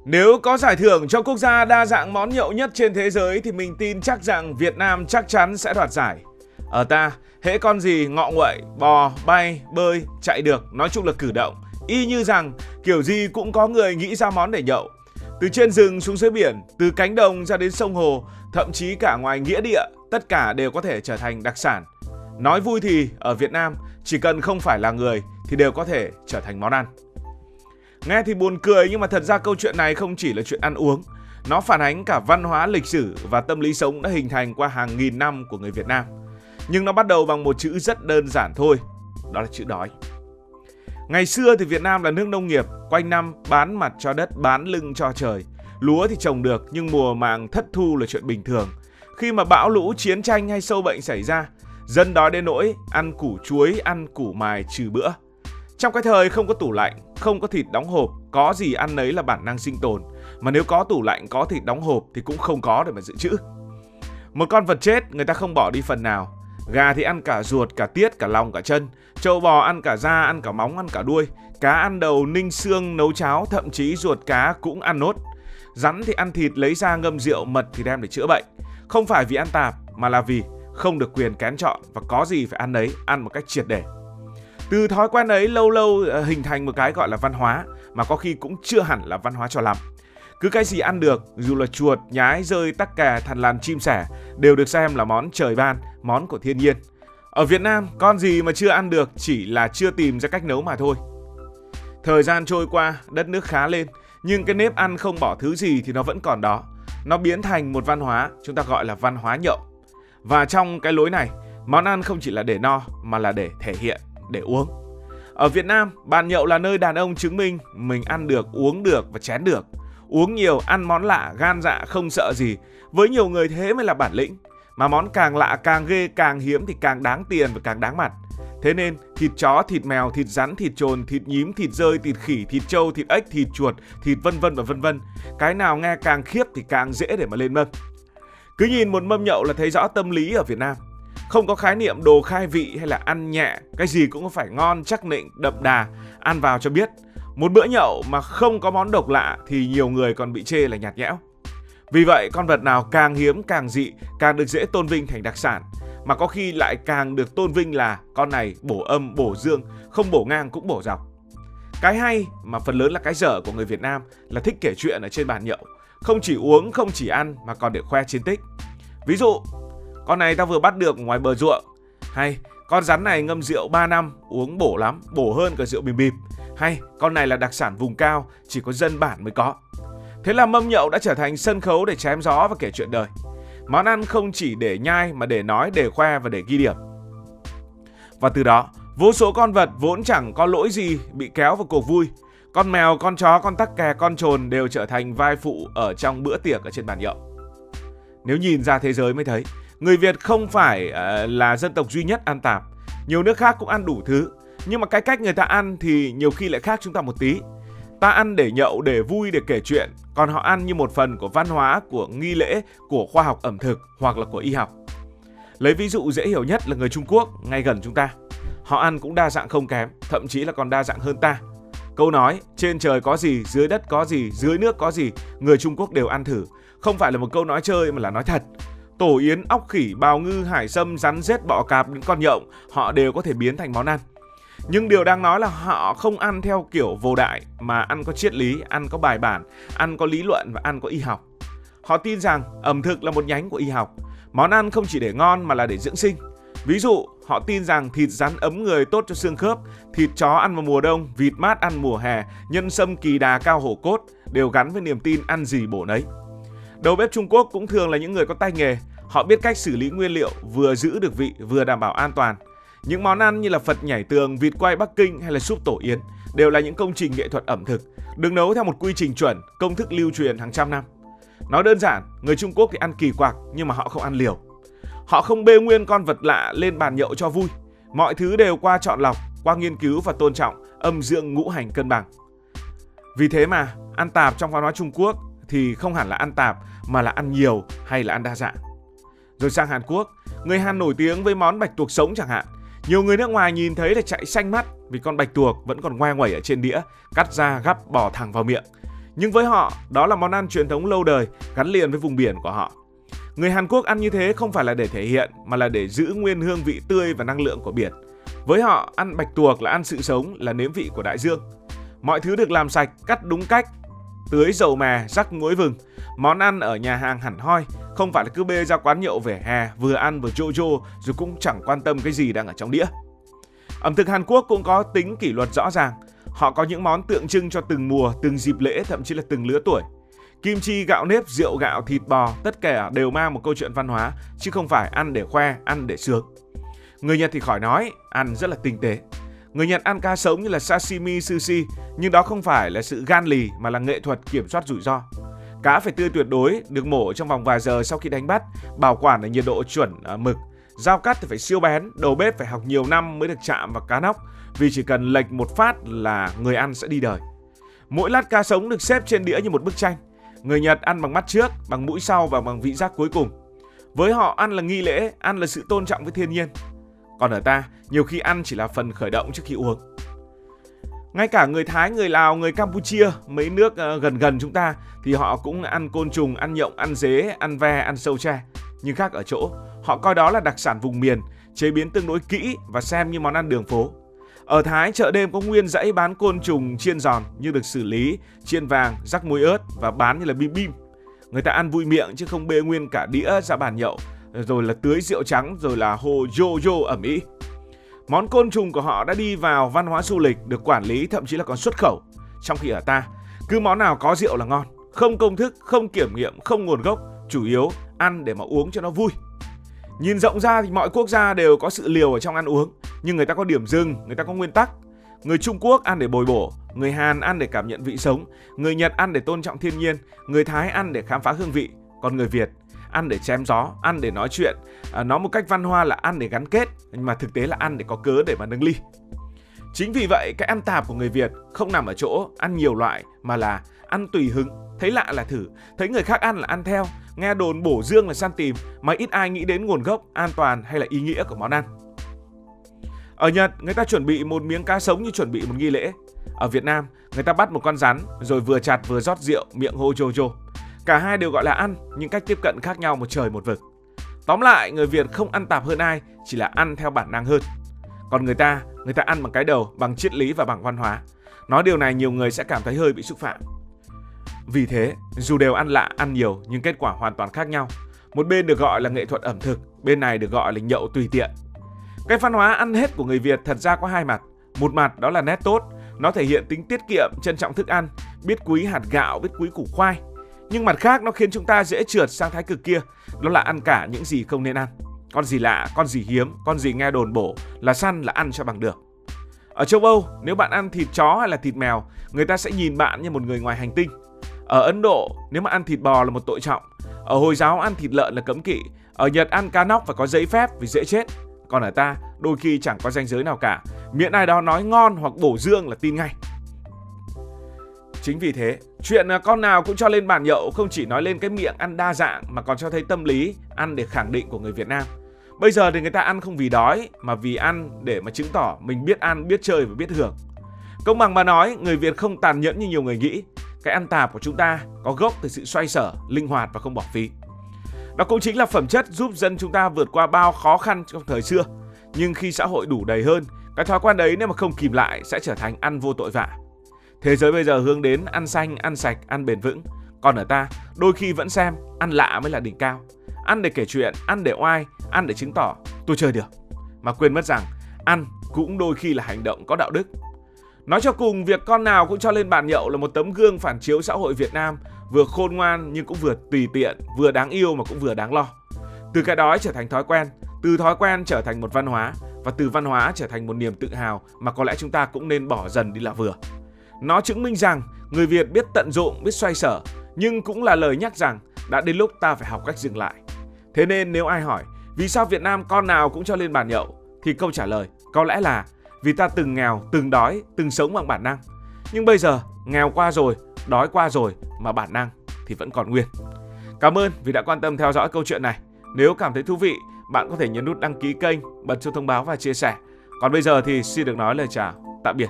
Nếu có giải thưởng cho quốc gia đa dạng món nhậu nhất trên thế giới thì mình tin chắc rằng Việt Nam chắc chắn sẽ đoạt giải. Ở ta, hễ con gì ngọ nguậy, bò, bay, bơi, chạy được, nói chung là cử động. Y như rằng kiểu gì cũng có người nghĩ ra món để nhậu. Từ trên rừng xuống dưới biển, từ cánh đồng ra đến sông hồ, thậm chí cả ngoài nghĩa địa, tất cả đều có thể trở thành đặc sản. Nói vui thì ở Việt Nam, chỉ cần không phải là người thì đều có thể trở thành món ăn. Nghe thì buồn cười nhưng mà thật ra câu chuyện này không chỉ là chuyện ăn uống. Nó phản ánh cả văn hóa, lịch sử và tâm lý sống đã hình thành qua hàng nghìn năm của người Việt Nam. Nhưng nó bắt đầu bằng một chữ rất đơn giản thôi, đó là chữ đói. Ngày xưa thì Việt Nam là nước nông nghiệp, quanh năm bán mặt cho đất, bán lưng cho trời. Lúa thì trồng được nhưng mùa màng thất thu là chuyện bình thường. Khi mà bão lũ, chiến tranh hay sâu bệnh xảy ra, dân đói đến nỗi ăn củ chuối, ăn củ mài trừ bữa. Trong cái thời không có tủ lạnh, không có thịt đóng hộp, có gì ăn nấy là bản năng sinh tồn. Mà nếu có tủ lạnh, có thịt đóng hộp thì cũng không có để mà dự trữ. Một con vật chết người ta không bỏ đi phần nào. Gà thì ăn cả ruột, cả tiết, cả lòng, cả chân. Trâu bò ăn cả da, ăn cả móng, ăn cả đuôi. Cá ăn đầu, ninh xương, nấu cháo, thậm chí ruột cá cũng ăn nốt. Rắn thì ăn thịt lấy ra ngâm rượu, mật thì đem để chữa bệnh. Không phải vì ăn tạp mà là vì không được quyền kén chọn và có gì phải ăn nấy, ăn một cách triệt để. Từ thói quen ấy lâu lâu hình thành một cái gọi là văn hóa mà có khi cũng chưa hẳn là văn hóa cho lắm. Cứ cái gì ăn được, dù là chuột, nhái, dơi, tắc kè, thằn lằn, chim sẻ đều được xem là món trời ban, món của thiên nhiên. Ở Việt Nam, con gì mà chưa ăn được chỉ là chưa tìm ra cách nấu mà thôi. Thời gian trôi qua, đất nước khá lên, nhưng cái nếp ăn không bỏ thứ gì thì nó vẫn còn đó. Nó biến thành một văn hóa, chúng ta gọi là văn hóa nhậu. Và trong cái lối này, món ăn không chỉ là để no mà là để thể hiện, để uống. Ở Việt Nam, bàn nhậu là nơi đàn ông chứng minh mình ăn được, uống được và chén được. Uống nhiều, ăn món lạ, gan dạ không sợ gì. Với nhiều người thế mới là bản lĩnh. Mà món càng lạ, càng ghê, càng hiếm thì càng đáng tiền và càng đáng mặt. Thế nên thịt chó, thịt mèo, thịt rắn, thịt trồn, thịt nhím, thịt dơi, thịt khỉ, thịt trâu, thịt ếch, thịt chuột, thịt vân vân và vân vân. Cái nào nghe càng khiếp thì càng dễ để mà lên mâm. Cứ nhìn một mâm nhậu là thấy rõ tâm lý ở Việt Nam. Không có khái niệm đồ khai vị hay là ăn nhẹ, cái gì cũng phải ngon, chắc nịnh, đậm đà, ăn vào cho biết. Một bữa nhậu mà không có món độc lạ thì nhiều người còn bị chê là nhạt nhẽo. Vì vậy, con vật nào càng hiếm, càng dị, càng được dễ tôn vinh thành đặc sản. Mà có khi lại càng được tôn vinh là con này bổ âm, bổ dương, không bổ ngang cũng bổ dọc. Cái hay mà phần lớn là cái dở của người Việt Nam là thích kể chuyện ở trên bàn nhậu. Không chỉ uống, không chỉ ăn mà còn để khoe chiến tích. Ví dụ, con này tao vừa bắt được ngoài bờ ruộng. Hay, con rắn này ngâm rượu 3 năm, uống bổ lắm, bổ hơn cả rượu bìm bìm. Hay, con này là đặc sản vùng cao, chỉ có dân bản mới có. Thế là mâm nhậu đã trở thành sân khấu để chém gió và kể chuyện đời. Món ăn không chỉ để nhai mà để nói, để khoe và để ghi điểm. Và từ đó, vô số con vật vốn chẳng có lỗi gì bị kéo vào cuộc vui. Con mèo, con chó, con tắc kè, con trồn đều trở thành vai phụ ở trong bữa tiệc ở trên bàn nhậu. Nếu nhìn ra thế giới mới thấy, người Việt không phải là dân tộc duy nhất ăn tạp. Nhiều nước khác cũng ăn đủ thứ. Nhưng mà cái cách người ta ăn thì nhiều khi lại khác chúng ta một tí. Ta ăn để nhậu, để vui, để kể chuyện. Còn họ ăn như một phần của văn hóa, của nghi lễ, của khoa học ẩm thực hoặc là của y học. Lấy ví dụ dễ hiểu nhất là người Trung Quốc, ngay gần chúng ta. Họ ăn cũng đa dạng không kém, thậm chí là còn đa dạng hơn ta. Câu nói trên trời có gì, dưới đất có gì, dưới nước có gì, người Trung Quốc đều ăn thử. Không phải là một câu nói chơi mà là nói thật. Tổ yến, óc khỉ, bào ngư, hải sâm, rắn rết, bọ cạp đến con nhộng, họ đều có thể biến thành món ăn. Nhưng điều đáng nói là họ không ăn theo kiểu vô đại mà ăn có triết lý, ăn có bài bản, ăn có lý luận và ăn có y học. Họ tin rằng ẩm thực là một nhánh của y học. Món ăn không chỉ để ngon mà là để dưỡng sinh. Ví dụ, họ tin rằng thịt rắn ấm người tốt cho xương khớp, thịt chó ăn vào mùa đông, vịt mát ăn mùa hè, nhân sâm kỳ đà cao hổ cốt đều gắn với niềm tin ăn gì bổ nấy. Đầu bếp Trung Quốc cũng thường là những người có tay nghề. Họ biết cách xử lý nguyên liệu vừa giữ được vị vừa đảm bảo an toàn. Những món ăn như là Phật nhảy tường, vịt quay Bắc Kinh hay là súp tổ yến đều là những công trình nghệ thuật ẩm thực, được nấu theo một quy trình chuẩn, công thức lưu truyền hàng trăm năm. Nói đơn giản, người Trung Quốc thì ăn kỳ quặc nhưng mà họ không ăn liều. Họ không bê nguyên con vật lạ lên bàn nhậu cho vui. Mọi thứ đều qua chọn lọc, qua nghiên cứu và tôn trọng âm dương ngũ hành cân bằng. Vì thế mà ăn tạp trong văn hóa Trung Quốc thì không hẳn là ăn tạp mà là ăn nhiều hay là ăn đa dạng. Rồi sang Hàn Quốc, người Hàn nổi tiếng với món bạch tuộc sống chẳng hạn. Nhiều người nước ngoài nhìn thấy là chạy xanh mắt vì con bạch tuộc vẫn còn ngoe nguẩy ở trên đĩa, cắt ra gắp bỏ thẳng vào miệng. Nhưng với họ, đó là món ăn truyền thống lâu đời gắn liền với vùng biển của họ. Người Hàn Quốc ăn như thế không phải là để thể hiện mà là để giữ nguyên hương vị tươi và năng lượng của biển. Với họ, ăn bạch tuộc là ăn sự sống, là nếm vị của đại dương. Mọi thứ được làm sạch, cắt đúng cách, tưới dầu mè, rắc muối vừng. Món ăn ở nhà hàng hẳn hoi, không phải là cứ bê ra quán nhậu vỉa hè, vừa ăn vừa jojo rồi cũng chẳng quan tâm cái gì đang ở trong đĩa. Ẩm thực Hàn Quốc cũng có tính kỷ luật rõ ràng. Họ có những món tượng trưng cho từng mùa, từng dịp lễ, thậm chí là từng lứa tuổi. Kim chi, gạo nếp, rượu gạo, thịt bò, tất cả đều mang một câu chuyện văn hóa, chứ không phải ăn để khoe, ăn để sướng. Người Nhật thì khỏi nói, ăn rất là tinh tế. Người Nhật ăn cá sống như là sashimi, sushi, nhưng đó không phải là sự gan lì mà là nghệ thuật kiểm soát rủi ro. Cá phải tươi tuyệt đối, được mổ trong vòng vài giờ sau khi đánh bắt, bảo quản ở nhiệt độ chuẩn mực. Dao cắt thì phải siêu bén, đầu bếp phải học nhiều năm mới được chạm vào cá nóc, vì chỉ cần lệch một phát là người ăn sẽ đi đời. Mỗi lát cá sống được xếp trên đĩa như một bức tranh. Người Nhật ăn bằng mắt trước, bằng mũi sau và bằng vị giác cuối cùng. Với họ, ăn là nghi lễ, ăn là sự tôn trọng với thiên nhiên. Còn ở ta, nhiều khi ăn chỉ là phần khởi động trước khi uống. Ngay cả người Thái, người Lào, người Campuchia, mấy nước gần gần chúng ta thì họ cũng ăn côn trùng, ăn nhộng, ăn dế, ăn ve, ăn sâu tre. Nhưng khác ở chỗ, họ coi đó là đặc sản vùng miền, chế biến tương đối kỹ và xem như món ăn đường phố. Ở Thái, chợ đêm có nguyên dãy bán côn trùng chiên giòn như được xử lý, chiên vàng, rắc muối ớt và bán như là bim bim. Người ta ăn vui miệng chứ không bê nguyên cả đĩa ra bàn nhậu, rồi là tưới rượu trắng, rồi là hô yo ẩm ĩ. Món côn trùng của họ đã đi vào văn hóa du lịch, được quản lý, thậm chí là còn xuất khẩu. Trong khi ở ta, cứ món nào có rượu là ngon, không công thức, không kiểm nghiệm, không nguồn gốc, chủ yếu ăn để mà uống cho nó vui. Nhìn rộng ra thì mọi quốc gia đều có sự liều ở trong ăn uống, nhưng người ta có điểm dừng, người ta có nguyên tắc. Người Trung Quốc ăn để bồi bổ, người Hàn ăn để cảm nhận vị sống, người Nhật ăn để tôn trọng thiên nhiên, người Thái ăn để khám phá hương vị, còn người Việt ăn để chém gió, ăn để nói chuyện. Nói một cách văn hoa là ăn để gắn kết, nhưng mà thực tế là ăn để có cớ để mà nâng ly. Chính vì vậy, cái ăn tạp của người Việt không nằm ở chỗ ăn nhiều loại, mà là ăn tùy hứng, thấy lạ là thử, thấy người khác ăn là ăn theo, nghe đồn bổ dương là săn tìm, mà ít ai nghĩ đến nguồn gốc, an toàn hay là ý nghĩa của món ăn. Ở Nhật, người ta chuẩn bị một miếng cá sống như chuẩn bị một nghi lễ. Ở Việt Nam, người ta bắt một con rắn rồi vừa chặt vừa rót rượu, miệng hô jojo. Cả hai đều gọi là ăn, nhưng cách tiếp cận khác nhau một trời một vực. Tóm lại, người Việt không ăn tạp hơn ai, chỉ là ăn theo bản năng hơn. Còn người ta ăn bằng cái đầu, bằng triết lý và bằng văn hóa. Nói điều này nhiều người sẽ cảm thấy hơi bị xúc phạm. Vì thế, dù đều ăn lạ, ăn nhiều, nhưng kết quả hoàn toàn khác nhau. Một bên được gọi là nghệ thuật ẩm thực, bên này được gọi là nhậu tùy tiện. Cái văn hóa ăn hết của người Việt thật ra có hai mặt. Một mặt đó là nét tốt, nó thể hiện tính tiết kiệm, trân trọng thức ăn, biết quý hạt gạo, biết quý củ khoai. Nhưng mặt khác nó khiến chúng ta dễ trượt sang thái cực kia, đó là ăn cả những gì không nên ăn. Con gì lạ, con gì hiếm, con gì nghe đồn bổ là săn là ăn cho bằng được. Ở châu Âu, nếu bạn ăn thịt chó hay là thịt mèo, người ta sẽ nhìn bạn như một người ngoài hành tinh. Ở Ấn Độ, nếu mà ăn thịt bò là một tội trọng. Ở Hồi giáo ăn thịt lợn là cấm kỵ. Ở Nhật ăn cá nóc phải có giấy phép vì dễ chết. Còn ở ta, đôi khi chẳng có ranh giới nào cả. Miệng ai đó nói ngon hoặc bổ dương là tin ngay. Chính vì thế, chuyện con nào cũng cho lên bàn nhậu không chỉ nói lên cái miệng ăn đa dạng mà còn cho thấy tâm lý ăn để khẳng định của người Việt Nam. Bây giờ thì người ta ăn không vì đói mà vì ăn để mà chứng tỏ mình biết ăn, biết chơi và biết hưởng. Công bằng mà nói, người Việt không tàn nhẫn như nhiều người nghĩ. Cái ăn tạp của chúng ta có gốc từ sự xoay sở, linh hoạt và không bỏ phí. Đó cũng chính là phẩm chất giúp dân chúng ta vượt qua bao khó khăn trong thời xưa. Nhưng khi xã hội đủ đầy hơn, cái thói quen đấy nếu mà không kìm lại sẽ trở thành ăn vô tội vạ. Thế giới bây giờ hướng đến ăn xanh, ăn sạch, ăn bền vững. Còn ở ta, đôi khi vẫn xem ăn lạ mới là đỉnh cao. Ăn để kể chuyện, ăn để oai, ăn để chứng tỏ tôi chơi được. Mà quên mất rằng ăn cũng đôi khi là hành động có đạo đức. Nói cho cùng, việc con nào cũng cho lên bàn nhậu là một tấm gương phản chiếu xã hội Việt Nam, vừa khôn ngoan nhưng cũng vừa tùy tiện, vừa đáng yêu mà cũng vừa đáng lo. Từ cái đói trở thành thói quen, từ thói quen trở thành một văn hóa, và từ văn hóa trở thành một niềm tự hào mà có lẽ chúng ta cũng nên bỏ dần đi là vừa. Nó chứng minh rằng người Việt biết tận dụng, biết xoay sở, nhưng cũng là lời nhắc rằng đã đến lúc ta phải học cách dừng lại. Thế nên nếu ai hỏi vì sao Việt Nam con nào cũng cho lên bàn nhậu, thì câu trả lời có lẽ là vì ta từng nghèo, từng đói, từng sống bằng bản năng. Nhưng bây giờ nghèo qua rồi, đói qua rồi mà bản năng thì vẫn còn nguyên. Cảm ơn vì đã quan tâm theo dõi câu chuyện này. Nếu cảm thấy thú vị, bạn có thể nhấn nút đăng ký kênh, bật chuông thông báo và chia sẻ. Còn bây giờ thì xin được nói lời chào, tạm biệt.